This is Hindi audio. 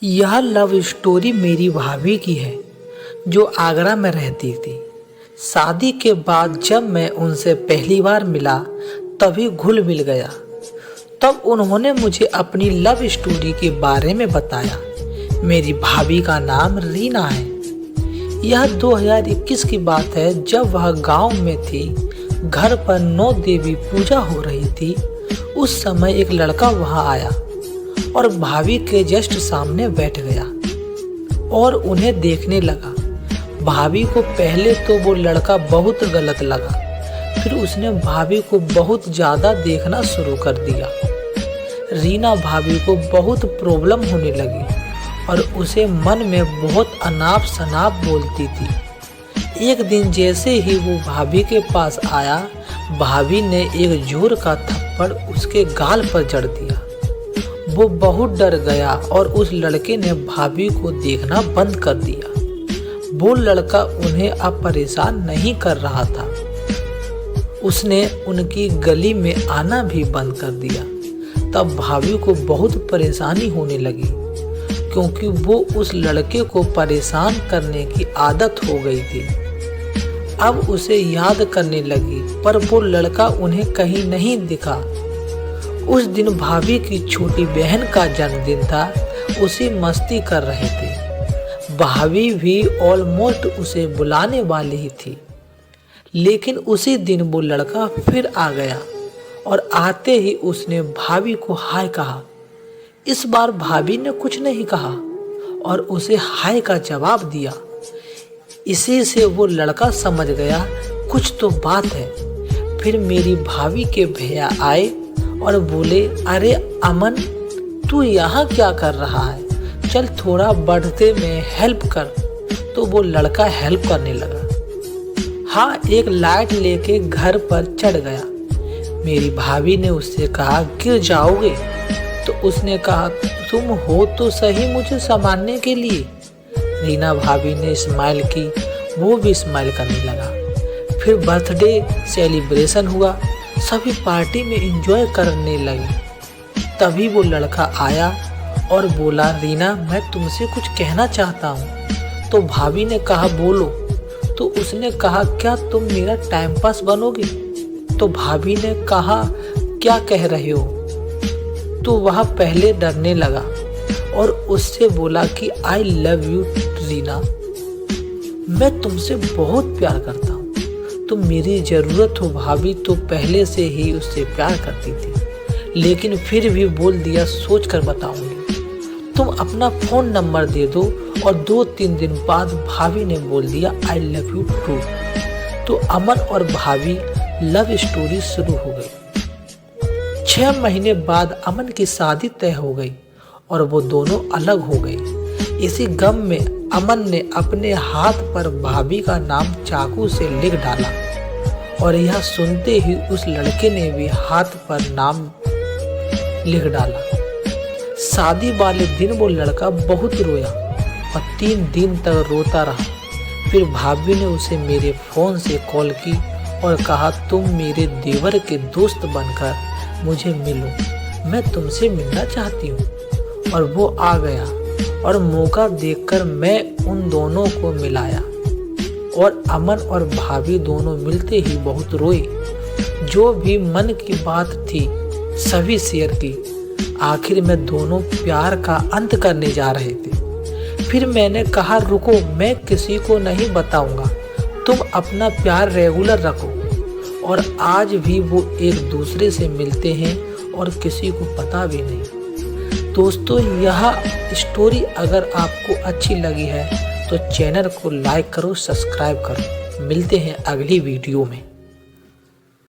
यह लव स्टोरी मेरी भाभी की है जो आगरा में रहती थी। शादी के बाद जब मैं उनसे पहली बार मिला तभी घुल मिल गया। तब उन्होंने मुझे अपनी लव स्टोरी के बारे में बताया। मेरी भाभी का नाम रीना है। यह 2021 की बात है जब वह गांव में थी। घर पर 9 देवी पूजा हो रही थी। उस समय एक लड़का वहां आया और भाभी के जस्ट सामने बैठ गया और उन्हें देखने लगा। भाभी को पहले तो वो लड़का बहुत गलत लगा, फिर उसने भाभी को बहुत ज़्यादा देखना शुरू कर दिया। रीना भाभी को बहुत प्रॉब्लम होने लगी और उसे मन में बहुत अनाप शनाप बोलती थी। एक दिन जैसे ही वो भाभी के पास आया, भाभी ने एक जोर का थप्पड़ उसके गाल पर जड़ दिया। वो बहुत डर गया और उस लड़के ने भाभी को देखना बंद कर दिया। वो लड़का उन्हें अब परेशान नहीं कर रहा था। उसने उनकी गली में आना भी बंद कर दिया। तब भाभी को बहुत परेशानी होने लगी क्योंकि वो उस लड़के को परेशान करने की आदत हो गई थी। अब उसे याद करने लगी पर वो लड़का उन्हें कहीं नहीं दिखा। उस दिन भाभी की छोटी बहन का जन्मदिन था। उसे मस्ती कर रहे थे। भाभी भी ऑलमोस्ट उसे बुलाने वाली ही थी, लेकिन उसी दिन वो लड़का फिर आ गया और आते ही उसने भाभी को हाय कहा। इस बार भाभी ने कुछ नहीं कहा और उसे हाय का जवाब दिया। इसी से वो लड़का समझ गया कुछ तो बात है। फिर मेरी भाभी के भैया आए और बोले, अरे अमन, तू यहाँ क्या कर रहा है? चल थोड़ा बढ़ते में हेल्प कर। तो वो लड़का हेल्प करने लगा। हाँ, एक लाइट लेके घर पर चढ़ गया। मेरी भाभी ने उससे कहा, गिर जाओगे? तो उसने कहा, तुम हो तो सही मुझे संभालने के लिए। रीना भाभी ने स्माइल की, वो भी स्माइल करने लगा। फिर बर्थडे सेलिब्रेशन हुआ। सभी पार्टी में एंजॉय करने लगे। तभी वो लड़का आया और बोला, रीना, मैं तुमसे कुछ कहना चाहता हूँ। तो भाभी ने कहा, बोलो। तो उसने कहा, क्या तुम मेरा टाइम पास बनोगे? तो भाभी ने कहा, क्या कह रहे हो? तो वह पहले डरने लगा और उससे बोला कि आई लव यू रीना, मैं तुमसे बहुत प्यार करता हूँ। तुम मेरी ज़रूरत हो। भाभी तो पहले से ही उससे प्यार करती थी, लेकिन फिर भी बोल दिया, सोच कर बताऊंगी। तुम अपना फ़ोन नंबर दे दो। और 2-3 दिन बाद भाभी ने बोल दिया, आई लव यू टू। तो अमन और भाभी लव स्टोरी शुरू हो गई। 6 महीने बाद अमन की शादी तय हो गई और वो दोनों अलग हो गए। इसी गम में अमन ने अपने हाथ पर भाभी का नाम चाकू से लिख डाला और यह सुनते ही उस लड़के ने भी हाथ पर नाम लिख डाला। शादी वाले दिन वो लड़का बहुत रोया और 3 दिन तक रोता रहा। फिर भाभी ने उसे मेरे फ़ोन से कॉल की और कहा, तुम मेरे देवर के दोस्त बनकर मुझे मिलो, मैं तुमसे मिलना चाहती हूँ। और वो आ गया और मौका देखकर मैं उन दोनों को मिलाया और अमन और भाभी दोनों मिलते ही बहुत रोए। जो भी मन की बात थी सभी शेयर की। आखिर में दोनों प्यार का अंत करने जा रहे थे। फिर मैंने कहा, रुको, मैं किसी को नहीं बताऊंगा, तुम अपना प्यार रेगुलर रखो। और आज भी वो एक दूसरे से मिलते हैं और किसी को पता भी नहीं। दोस्तों, यह स्टोरी अगर आपको अच्छी लगी है तो चैनल को लाइक करो, सब्सक्राइब करो। मिलते हैं अगली वीडियो में।